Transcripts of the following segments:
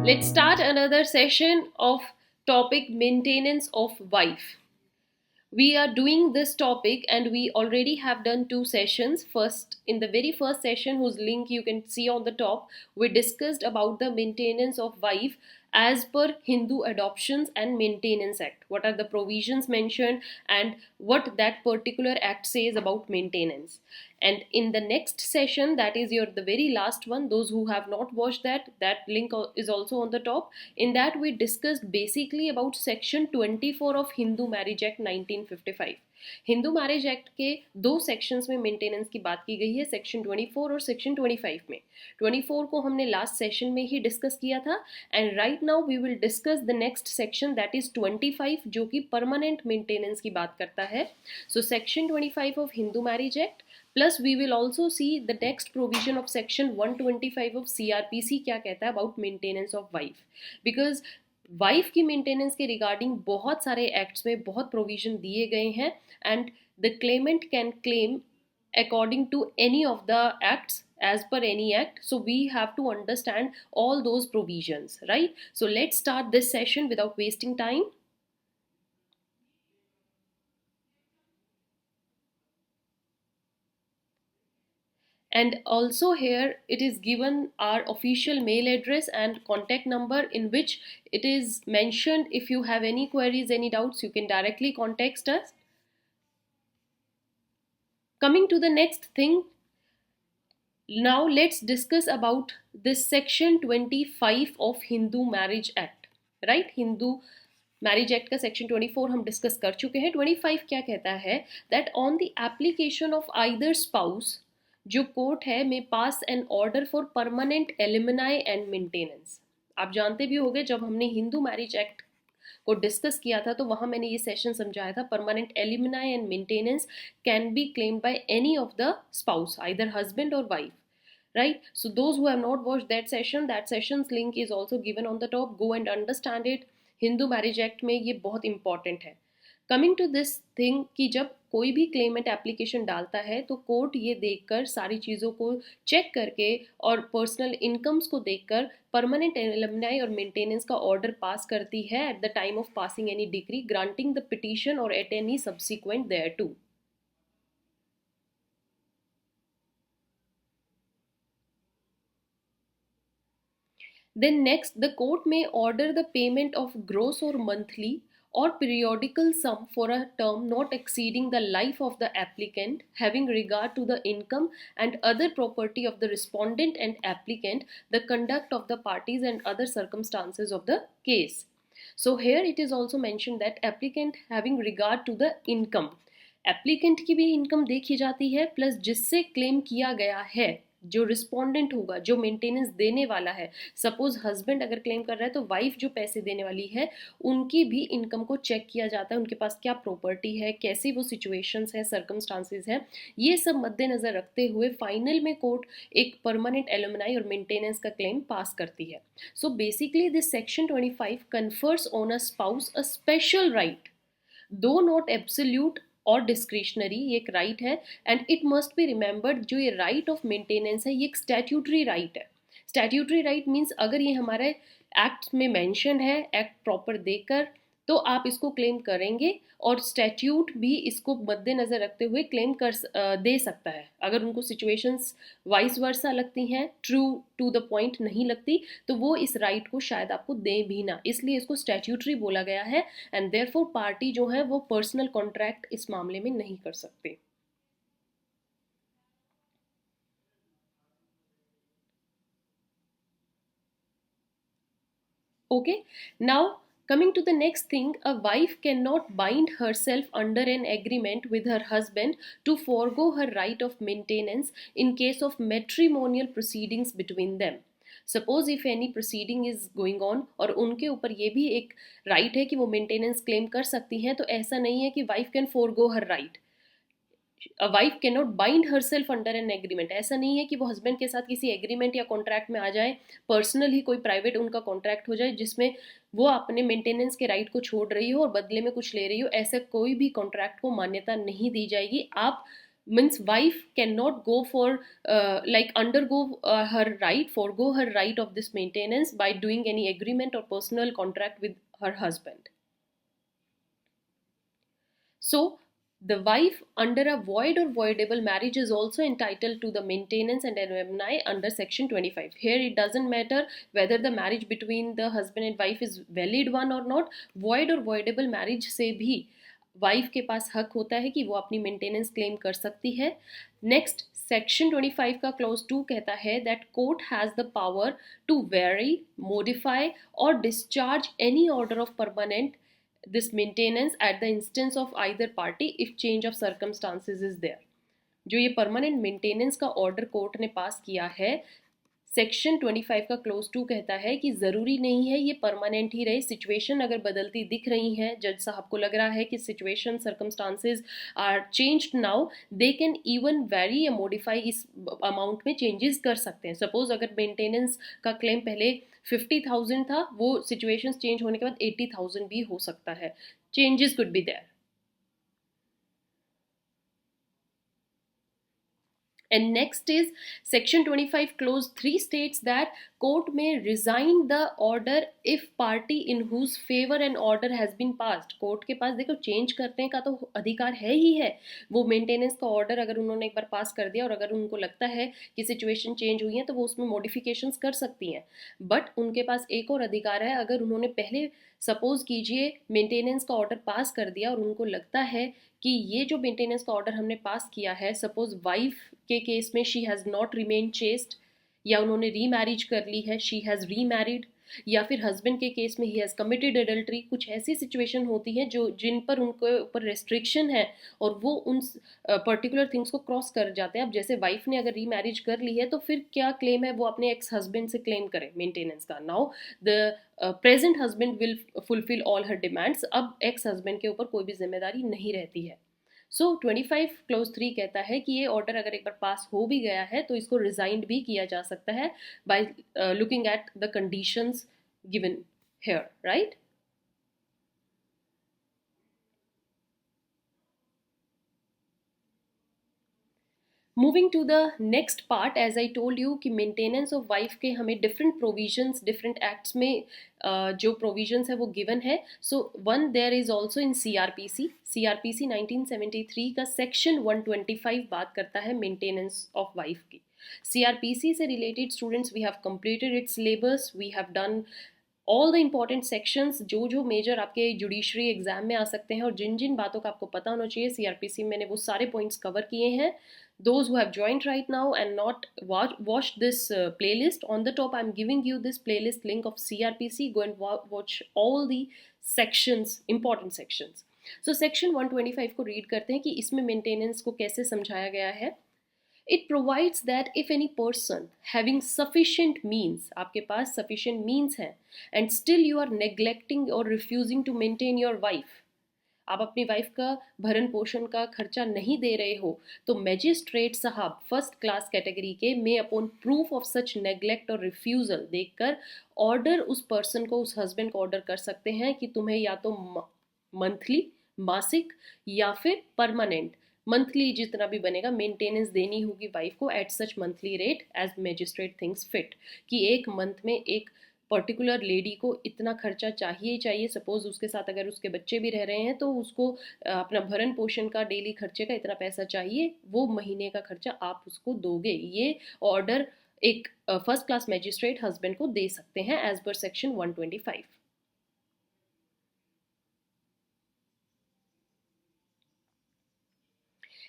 Let's start another session of topic maintenance of wife. We are doing this topic and we already have done two sessions. First, in the very first session, whose link you can see on the top, we discussed about the maintenance of wife as per Hindu Adoptions and Maintenance Act. What are the provisions mentioned and what that particular act says about maintenance. And in the next session, that is the very last one, those who have not watched that link is also on the top. In that we discussed basically about section 24 of Hindu Marriage Act 1955. Hindu marriage act के दो sections में maintenance की बात की गई है, section 24 और section 25 में. 24 को हमने लास्ट सेशन में ही डिस्कस किया था and right now we will discuss the next section that is 25 जो कि परमानेंट मेंटेनेंस की बात करता है. So section 25 of Hindu marriage Act plus we will also see the next provision of section 125 of CRPC क्या कहता है about maintenance of wife, because wife की मेंटेनेंस के रिगार्डिंग बहुत सारे एक्ट्स में बहुत प्रोविजन दिए गए हैं and the claimant can claim according to any of the acts as per any act. So we have to understand all those provisions, right? So let's start this session without wasting time. And also here it is given our official mail address and contact number in which it is mentioned if you have any queries, any doubts, you can directly contact us. Coming to the next thing, now let's discuss about this section 25 of Hindu Marriage Act, right? Hindu marriage act का section 24 हम discuss कर चुके हैं. 25 क्या कहता है that on the application of either spouse जो court है में pass an order for permanent alimony and maintenance. आप जानते भी होंगे जब हमने हिंदू मैरिज एक्ट को डिस्कस किया था तो वहां मैंने ये सेशन समझाया था permanent alimony and maintenance can be claimed by any of the spouse, either husband or wife, right? So those who have not watched that session's link is also given on the top. Go and understand it. Hindu marriage act में ये बहुत important है. Coming to this thing कि जब कोई भी Clement application डालता है तो कोर्ट ये देखकर सारी चीज़ों को चेक करके और पर्सनल इनकम्स को देखकर परमानेंट एलिमिनाई और मेंटेनेंस का ऑर्डर पास करती है at the time of passing any decree granting the petition or at any subsequent thereto. Then next, the court may order the payment of gross or monthly or periodical sum for a term not exceeding the life of the applicant, having regard to the income and other property of the respondent and applicant, the conduct of the parties and other circumstances of the case. So here it is also mentioned that applicant having regard to the income. Applicant की भी income देखी जाती है plus जिससे claim किया गया है जो रिस्पोंडेंट होगा, जो मेंटेनेंस देने वाला है. सपोज हस्बैंड अगर क्लेम कर रहा है तो वाइफ जो पैसे देने वाली है उनकी भी इनकम को चेक किया जाता है, उनके पास क्या प्रॉपर्टी है, कैसी वो सिचुएशंस है, सर्कमस्टांसेस है, ये सब मद्देनजर रखते हुए फाइनल में कोर्ट एक परमानेंट एलुमनाई और मेंटेनेंस का क्लेम पास करती है. So basically this section 25 confers on a spouse a special right, दो नॉट एब्सोल्यूट और डिस्क्रिशनरी, ये एक राइट है and it must be remembered जो ये राइट ऑफ मेंटेनेंस है ये एक स्टैट्यूटरी राइट है. स्टैट्यूटरी राइट मीन्स अगर ये हमारे एक्ट में मेंशन है, एक्ट प्रॉपर देकर तो आप इसको क्लेम करेंगे और स्टैट्यूट भी इसको मद्देनजर रखते हुए क्लेम दे सकता है. अगर उनको सिचुएशंस वाइस वर्सा लगती हैं, ट्रू टू द पॉइंट नहीं लगती, तो वो इस राइट को शायद आपको दे भी ना, इसलिए इसको स्टैट्यूटरी बोला गया है एंड देयरफॉर पार्टी जो है वो पर्सनल कॉन्ट्रैक्ट इस मामले में नहीं कर सकते. Okay, now coming to the next thing, a wife cannot bind herself under an agreement with her husband to forego her right of maintenance in case of matrimonial proceedings between them. Suppose if any proceeding is going on और उनके ऊपर ये भी एक right है कि वो maintenance claim कर सकती हैं, तो ऐसा नहीं है कि wife can forgo her right. A wife can not bind her self under an agreement. ऐसा नहीं है कि वो हस्बैंड के साथ किसी एग्रीमेंट या कॉन्ट्रैक्ट में आ जाए, पर्सनल ही कोई प्राइवेट उनका कॉन्ट्रैक्ट हो जाए जिसमें वो अपने मेंटेनेंस के राइट को छोड़ रही हो और बदले में कुछ ले रही हो. ऐसा कोई भी कॉन्ट्रैक्ट को मान्यता नहीं दी जाएगी. आप means wife cannot go for like undergo her right, forego her right of this maintenance by doing any agreement or personal contract with her husband. So the wife under a void or voidable marriage is also entitled to the maintenance and indemnity under section 25. Here it doesn't matter whether the marriage between the husband and wife is valid one or not. Void or voidable marriage से भी wife के पास हक होता है कि वो अपनी maintenance claim कर सकती है. नेक्स्ट सेक्शन 25 का क्लॉज 2 कहता है that court has the power to vary, modify or discharge any order of permanent this maintenance at the instance of either party if change of circumstances is there. जो ये permanent maintenance का order court ने पास किया है, section 25 का close 2 कहता है कि ज़रूरी नहीं है ये परमानेंट ही रहे. सिचुएशन अगर बदलती दिख रही है, जज साहब को लग रहा है कि situation circumstances are changed now, they can even vary या मॉडिफाई, इस अमाउंट में चेंजेस कर सकते हैं. सपोज अगर मेंटेनेंस का क्लेम पहले 50,000 था, वो सिचुएशंस चेंज होने के बाद 80,000 भी हो सकता है. Changes could be there. And next is section 25 clause 3 states that court may resign the order if party in whose favor an order has been passed. Court के पास देखो चेंज करने का तो अधिकार है ही है. वो मेंटेनेंस का ऑर्डर अगर उन्होंने एक बार पास कर दिया और अगर उनको लगता है कि सिचुएशन चेंज हुई है तो वो उसमें मॉडिफिकेशंस कर सकती हैं. बट उनके पास एक और अधिकार है, अगर उन्होंने पहले सपोज कीजिए मेंटेनेंस का ऑर्डर पास कर दिया और उनको लगता है कि ये जो मेंटेनेंस का ऑर्डर हमने पास किया है, सपोज वाइफ के केस में she has not remain chest, या उन्होंने रीमैरिज कर ली है, शी हैज़ रीमैरिड, या फिर हस्बैंड के केस में ही हैज़ कमिटेड एडल्ट्री. कुछ ऐसी सिचुएशन होती है जो जिन पर उनके ऊपर रेस्ट्रिक्शन है और वो उन पर्टिकुलर थिंग्स को क्रॉस कर जाते हैं. अब जैसे वाइफ ने अगर रीमैरिज कर ली है तो फिर क्या क्लेम है, वो अपने एक्स हस्बैंड से क्लेम करे मेंटेनेंस का. Now the present husband will fulfil all her demands. अब एक्स हस्बैंड के ऊपर कोई भी जिम्मेदारी नहीं रहती है. सो 25 क्लोज 3 कहता है कि ये ऑर्डर अगर एक बार पास हो भी गया है तो इसको रिजाइंड भी किया जा सकता है by looking at the conditions given here, right. Moving to the next part, as I told you कि मेंटेनेंस ऑफ वाइफ के हमें डिफरेंट प्रोविजंस डिफरेंट एक्ट्स में जो प्रोविजंस है वो गिवन है. So one there is also in CRPC. CRPC 1973 का section 125 बात करता है मेंटेनेंस ऑफ वाइफ की. सीआरपीसी से related students we have completed its syllabus, we have done all the important sections जो मेजर आपके जुडिशरी एग्जाम में आ सकते हैं और जिन जिन बातों का आपको पता होना चाहिए सीआरपीसी में मैंने वो सारे पॉइंट्स कवर किए हैं. Those who have joined right now and not watched this playlist, on the top I'm giving you this playlist link of CRPC. Go and watch all the sections, important sections. So section 125 को read करते हैं कि इसमें maintenance को कैसे समझाया गया है. It provides that if any person having sufficient means, आपके पास sufficient means है, and still you are neglecting or refusing to maintain your wife, आप अपनी वाइफ का भरण पोषण का खर्चा नहीं दे रहे हो, तो मैजिस्ट्रेट साहब फर्स्ट क्लास कैटेगरी के में upon proof of such neglect और रिफ्यूजल देखकर ऑर्डर उस पर्सन को, उस हस्बैंड को ऑर्डर कर सकते हैं कि तुम्हें या तो मंथली, मासिक या फिर परमानेंट, मंथली जितना भी बनेगा मेंटेनेंस देनी होगी वाइफ को at such monthly rate as magistrate things fit. कि एक मंथ में एक पर्टिकुलर लेडी को इतना खर्चा चाहिए ही चाहिए. सपोज उसके साथ अगर उसके बच्चे भी रह रहे हैं तो उसको अपना भरण पोषण का डेली खर्चे का इतना पैसा चाहिए, वो महीने का खर्चा आप उसको दोगे. ये ऑर्डर एक फर्स्ट क्लास मैजिस्ट्रेट हस्बैंड को दे सकते हैं as per section 125.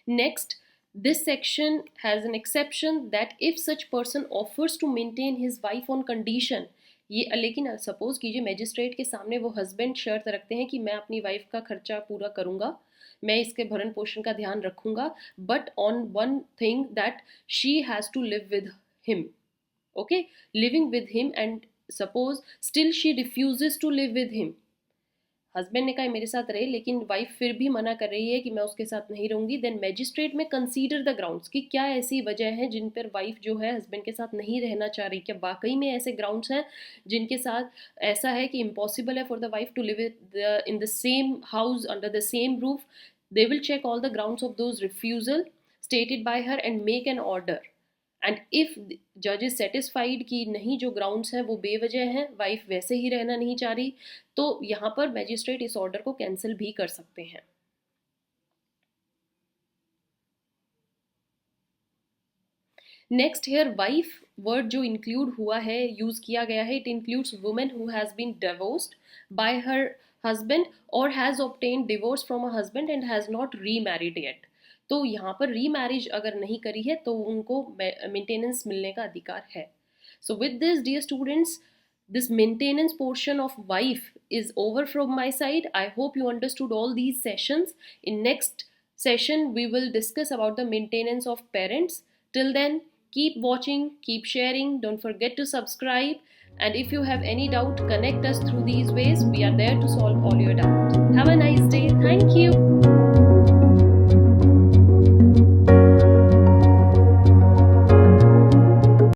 Next, this section has an exception that if such person offers to maintain his wife on condition, ये लेकिन सपोज कीजिए मैजिस्ट्रेट के सामने वो हस्बैंड शर्त रखते हैं कि मैं अपनी वाइफ का खर्चा पूरा करूंगा, मैं इसके भरण पोषण का ध्यान रखूंगा, but on one thing that she has to live with him. Okay, living with him, and suppose still she refuses to live with him. Husband ने कहा मेरे साथ रहे लेकिन वाइफ फिर भी मना कर रही है कि मैं उसके साथ नहीं रहूंगी. देन मैजिस्ट्रेट में कंसीडर द ग्राउंड्स कि क्या ऐसी वजह है जिन पर वाइफ जो है हस्बैंड के साथ नहीं रहना चाह रही. क्या वाकई में ऐसे ग्राउंड्स हैं जिनके साथ ऐसा है कि इम्पॉसिबल है for the wife to live in the same house under the same roof. They will check all the grounds of those refusal. stated by her and make an order. And if जज is satisfied कि नहीं जो grounds हैं वो बेवजह हैं, wife वैसे ही रहना नहीं चाह रही, तो यहाँ पर मैजिस्ट्रेट इस ऑर्डर को कैंसिल भी कर सकते हैं. नेक्स्ट हेयर वाइफ वर्ड जो इंक्लूड हुआ है, यूज किया गया है, it includes women who has been divorced by her husband or has obtained divorce from a husband and has not remarried yet. तो यहाँ पर रीमैरिज अगर नहीं करी है तो उनको मेंटेनेंस मिलने का अधिकार है. So with this dear students, this maintenance portion of wife is over from my side. I hope you understood all these sessions. In next session we will discuss about the maintenance of parents. Till then, keep watching, keep sharing, don't forget to subscribe, and if you have any doubt, connect us through these ways. We are there to solve all your doubts. Have a nice day. Thank you.